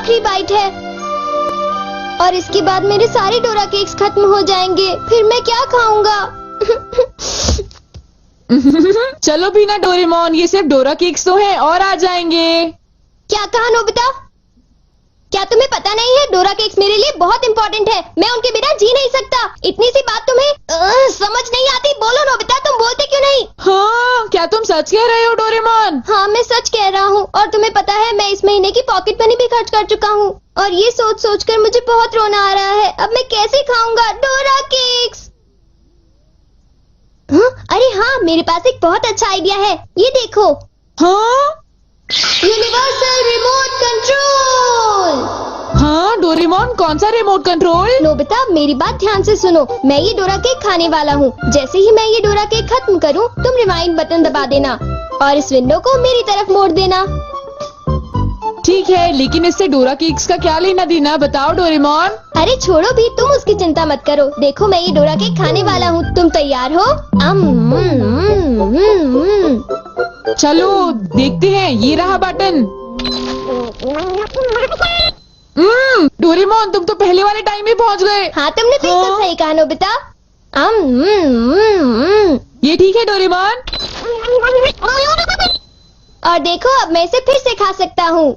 आखिरी बाइट है और इसके बाद मेरे सारे डोरा केक्स खत्म हो जाएंगे। फिर मैं क्या खाऊंगा? चलो भी ना डोरेमोन, ये सिर्फ डोरा केक्स तो हैं और आ जाएंगे। क्या कहा नोबिता? क्या तुम्हें पता नहीं है डोरा केक्स मेरे लिए बहुत इम्पोर्टेंट है। मैं उनके बिना जी नहीं सकता। इतनी सी बात तुम्हें समझ नहीं आती? बोलो नोबिता, तुम बोलते क्यों नहीं? हाँ, क्या तुम सच कह रहे हो डोरेमोन? हाँ, मैं सच कह रहा हूँ। और तुम्हें पता है मैं इस महीने की पॉकेट मनी भी खर्च कर चुका हूँ और ये सोच सोच कर मुझे बहुत रोना आ रहा है। अब मैं कैसे खाऊंगा डोरा केक्स? हाँ? अरे हाँ, मेरे पास एक बहुत अच्छा आइडिया है। ये देखो। हाँ? Universal remote control. हाँ डोरेमोन, कौन सा रिमोट कंट्रोल? नोबिता, मेरी बात ध्यान से सुनो। मैं ये डोरा केक खाने वाला हूँ। जैसे ही मैं ये डोरा केक खत्म करूँ, तुम रिवाइंड बटन दबा देना और इस विंडो को मेरी तरफ मोड़ देना। ठीक है, लेकिन इससे डोरा केक्स का क्या लेना देना, बताओ डोरेमोन। अरे छोड़ो भी, तुम उसकी चिंता मत करो। देखो, मैं ये डोरा केक खाने वाला हूँ। तुम तैयार हो? चलो देखते हैं, ये रहा बटन। डोरेमोन, तुम तो पहले वाले टाइम में पहुँच गए। हाँ, तुमने बिल्कुल सही कहा नोबिता। ये ठीक है डोरेमोन। और देखो, अब मैं इसे फिर से खा सकता हूँ।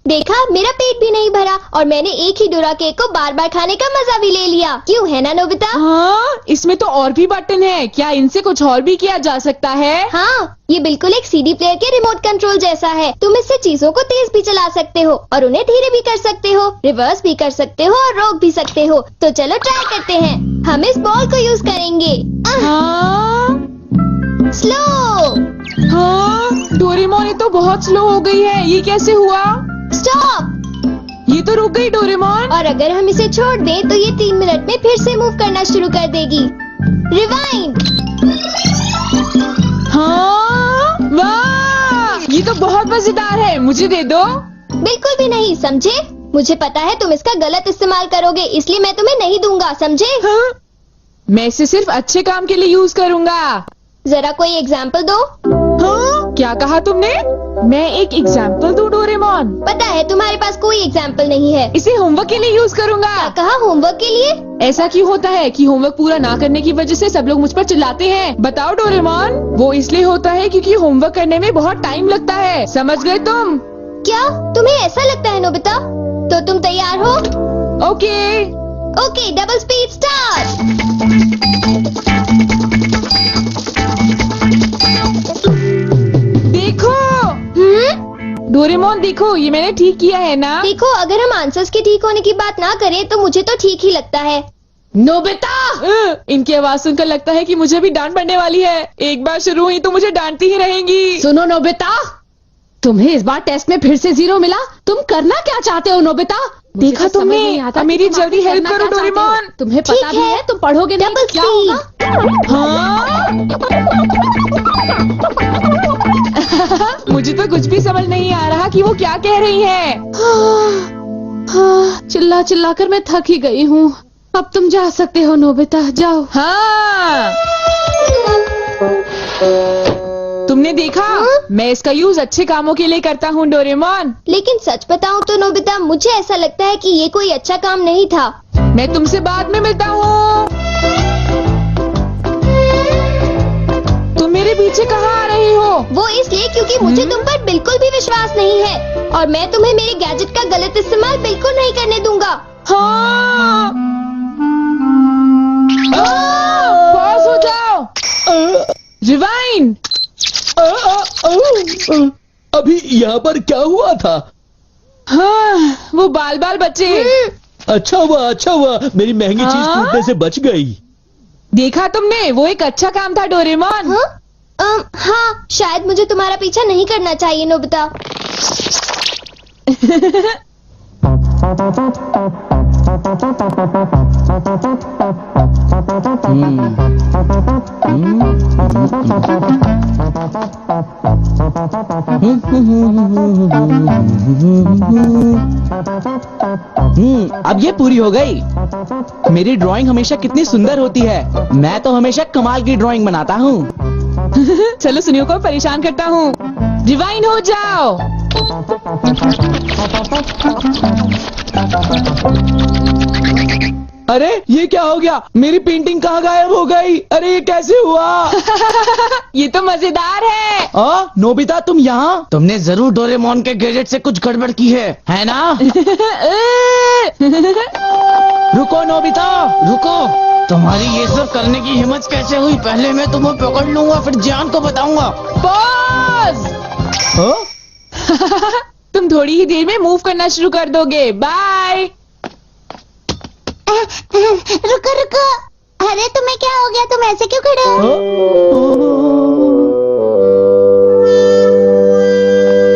देखा, मेरा पेट भी नहीं भरा और मैंने एक ही डोरा केक को बार बार खाने का मजा भी ले लिया। क्यों, है ना नोबिता? हाँ, इसमें तो और भी बटन है। क्या इनसे कुछ और भी किया जा सकता है? हाँ, ये बिल्कुल एक सीडी प्लेयर के रिमोट कंट्रोल जैसा है। तुम इससे चीजों को तेज भी चला सकते हो और उन्हें धीरे भी कर सकते हो, रिवर्स भी कर सकते हो और रोक भी सकते हो। तो चलो ट्राई करते हैं। हम इस बॉल को यूज करेंगे। स्लो। हाँ डोरेमोन, ये तो बहुत स्लो हो गई है। ये कैसे हुआ? स्टॉप। ये तो रुक गई डोरेमोन। और अगर हम इसे छोड़ दें तो ये 3 मिनट में फिर से मूव करना शुरू कर देगी। रिवाइंड। हाँ, वाह, ये तो बहुत मजेदार है। मुझे दे दो। बिल्कुल भी नहीं, समझे? मुझे पता है तुम इसका गलत इस्तेमाल करोगे, इसलिए मैं तुम्हें नहीं दूंगा, समझे? हाँ? मैं इसे सिर्फ अच्छे काम के लिए यूज करूँगा। जरा कोई एग्जाम्पल दो। हाँ? क्या कहा तुमने? मैं एक एग्जाम्पल दूं डोरेमोन? पता है तुम्हारे पास कोई एग्जाम्पल नहीं है। इसे होमवर्क के लिए यूज करूँगा। क्या कहा, होमवर्क के लिए? ऐसा क्यों होता है कि होमवर्क पूरा ना करने की वजह से सब लोग मुझ पर चिल्लाते हैं? बताओ डोरेमोन। वो इसलिए होता है क्योंकि होमवर्क करने में बहुत टाइम लगता है। समझ गए तुम? क्या तुम्हें ऐसा लगता है नोबिता? तो तुम तैयार हो? Okay. Okay, double speed start. देखो। डोरेमोन देखो, ये मैंने ठीक किया है ना? देखो, अगर हम आंसर्स के ठीक होने की बात ना करें तो मुझे तो ठीक ही लगता है। नोबिता, इनकी आवाज सुनकर लगता है कि मुझे भी डांट पड़ने वाली है। एक बार शुरू हुई तो मुझे डांटती ही रहेंगी। सुनो नोबिता, तुम्हें इस बार टेस्ट में फिर से 0 मिला। तुम करना क्या चाहते हो नोबिता? देखा तुमने? मेरी जल्दी हेल्प करो डोरेमोन। तुम्हें पता भी है तुम पढ़ोगे नहीं तो क्या होगा? हाँ? मुझे तो कुछ भी समझ नहीं आ रहा कि वो क्या कह रही है। चिल्ला चिल्ला कर मैं थक ही गई हूँ। अब तुम जा सकते हो नोबिता, जाओ। हाँ, तुमने देखा? मैं इसका यूज अच्छे कामों के लिए करता हूँ डोरेमोन। लेकिन सच बताऊं तो नोबिता, मुझे ऐसा लगता है कि ये कोई अच्छा काम नहीं था। मैं तुमसे बाद में मिलता हूँ। तुम मेरे पीछे कहाँ आ रही हो? वो इसलिए क्योंकि मुझे तुम पर बिल्कुल भी विश्वास नहीं है और मैं तुम्हें मेरे गैजेट का गलत इस्तेमाल बिल्कुल नहीं करने दूंगा। हाँ। पॉज हो जाओ। रिवाइंड। अभी यहाँ पर क्या हुआ था? हाँ, वो बाल बाल बचे। अच्छा हुआ, मेरी महंगी चीज टूटने से बच गई। देखा तुमने? वो एक अच्छा काम था डोरेमोन। हाँ, शायद मुझे तुम्हारा पीछा नहीं करना चाहिए नोबिता। अब ये पूरी हो गई। मेरी ड्राइंग हमेशा कितनी सुंदर होती है। मैं तो हमेशा कमाल की ड्राइंग बनाता हूँ। चलो सुनियो को परेशान करता हूँ। रिवाइंड हो जाओ। अरे ये क्या हो गया? मेरी पेंटिंग कहाँ गायब हो गई? अरे ये कैसे हुआ? ये तो मजेदार है। नोबिता तुम यहाँ? तुमने जरूर डोरेमोन के गैजेट से कुछ गड़बड़ की है ना? रुको नोबिता, रुको। तुम्हारी ये सब करने की हिम्मत कैसे हुई? पहले मैं तुम्हें पकड़ लूंगा, फिर जान को बताऊंगा। पॉज। तुम थोड़ी ही देर में मूव करना शुरू कर दोगे। बाय। रुको रुको, अरे तुम्हें क्या हो गया? तुम ऐसे क्यों खड़े हो?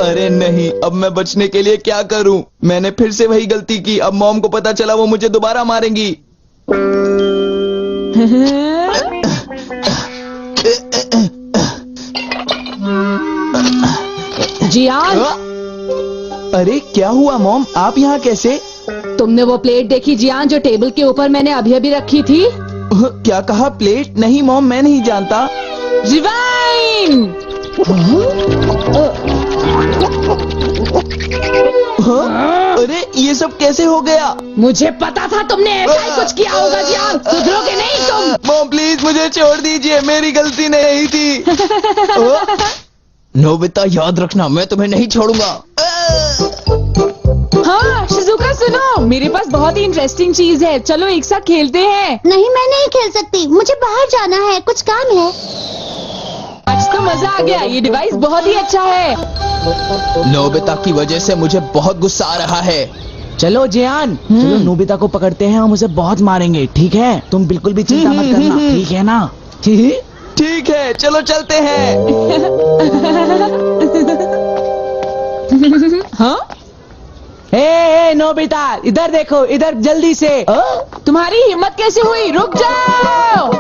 अरे नहीं, अब मैं बचने के लिए क्या करूं? मैंने फिर से वही गलती की। अब मॉम को पता चला, वो मुझे दोबारा मारेंगी। जियान, अरे क्या हुआ मॉम, आप यहाँ कैसे? तुमने वो प्लेट देखी जियान जो टेबल के ऊपर मैंने अभी अभी रखी थी? क्या कहा? प्लेट? नहीं मॉम, मैं नहीं जानता। रिवाइंड। अरे ये सब कैसे हो गया? मुझे पता था तुमने ऐसा ही कुछ किया होगा जियान, सुधरोगे नहीं तुम। मॉम प्लीज मुझे छोड़ दीजिए, मेरी गलती नहीं थी। नोबिता याद रखना, मैं तुम्हें नहीं छोड़ूंगा। हाँ शिजुका सुनो, मेरे पास बहुत ही इंटरेस्टिंग चीज है, चलो एक साथ खेलते हैं। नहीं, मैं नहीं खेल सकती, मुझे बाहर जाना है, कुछ काम है। आज तो मजा आ गया, ये डिवाइस बहुत ही अच्छा है। नोबिता की वजह से मुझे बहुत गुस्सा आ रहा है। चलो जियान, चलो नोबिता को पकड़ते हैं, हम उसे बहुत मारेंगे। ठीक है? तुम बिल्कुल भी चिंता मत करना, ठीक है ना? ठीक है, चलो चलते हैं। हाँ? ए नोबिता, इधर देखो, इधर जल्दी से। तुम्हारी हिम्मत कैसे हुई? रुक जाओ।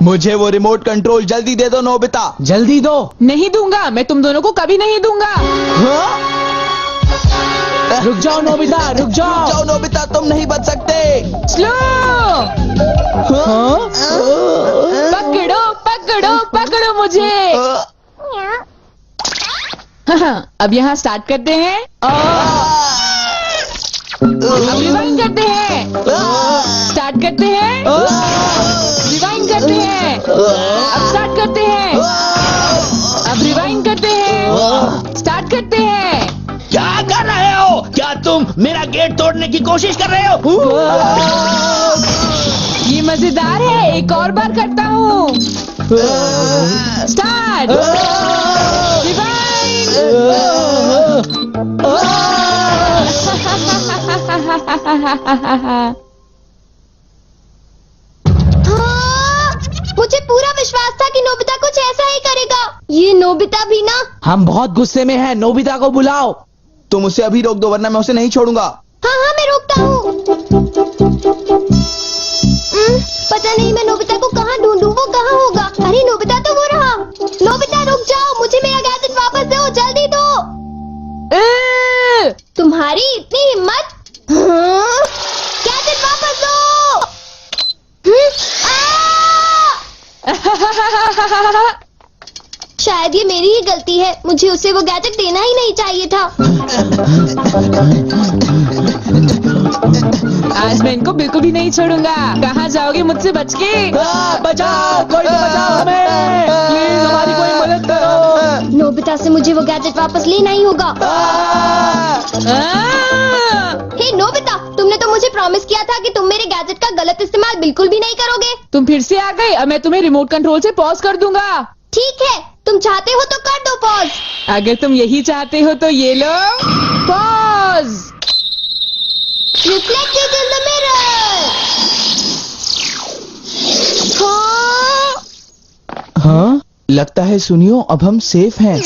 मुझे वो रिमोट कंट्रोल जल्दी दे दो नोबिता। जल्दी दो। नहीं दूंगा, मैं तुम दोनों को कभी नहीं दूंगा। रुक जाओ नोबिता, रुक जाओ। जाओ नोबिता, तुम नहीं बच सकते। स्लो। पकड़ो पकड़ो पकड़ो मुझे। हाँ, अब यहाँ स्टार्ट करते हैं अब रिवाइंड करते हैं। स्टार्ट करते हैं, रिवाइंड करते हैं, अब स्टार्ट करते हैं, अब रिवाइंड करते हैं, स्टार्ट करते हैं। क्या कर रहे हो? क्या तुम मेरा गेट तोड़ने की कोशिश कर रहे हो? ये मजेदार है, एक और बार करता हूँ। Start, rewind. मुझे पूरा विश्वास था कि नोबिता कुछ ऐसा ही करेगा। ये नोबिता भी ना। हम बहुत गुस्से में हैं, नोबिता को बुलाओ। तुम उसे अभी रोक दो, वरना मैं उसे नहीं छोड़ूंगा। हाँ हाँ, मैं रोकता हूँ। पता नहीं मैं नोबिता को कहाँ ढूंढूं, वो कहाँ होगा? अरे नोबिता तो वो रहा। नोबिता रुक जाओ, मुझे मेरा गैजेट वापस दो, जल्दी दो। तुम्हारी इतनी हिम्मत? गैजेट वापस दो। शायद ये मेरी ही गलती है, मुझे उसे वो गैजेट देना ही नहीं चाहिए था। आज मैं इनको बिल्कुल भी नहीं छोड़ूंगा। कहाँ जाओगे मुझसे बच के? बचाओ, कोई तो बचाओ हमें, प्लीज हमारी कोई मदद करो। नोबिता से मुझे वो गैजेट वापस लेना ही होगा। हे नोबिता, तुमने तो मुझे प्रॉमिस किया था कि तुम मेरे गैजेट का गलत इस्तेमाल बिल्कुल भी नहीं करोगे। तुम फिर से आ गए, अब मैं तुम्हें रिमोट कंट्रोल से पॉज कर दूंगा। ठीक है, तुम चाहते हो तो कर दो पॉज। अगर तुम यही चाहते हो तो ये लो pause. Reflected in the mirror. हाँ, लगता है सुनियो, अब हम सेफ हैं।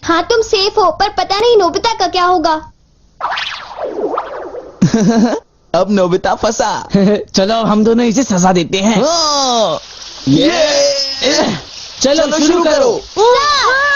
हाँ तुम सेफ हो, पर पता नहीं नोबिता का क्या होगा। अब नोबिता फंसा। चलो हम दोनों इसे सजा देते हैं। ये चलो शुरू करो। Stop!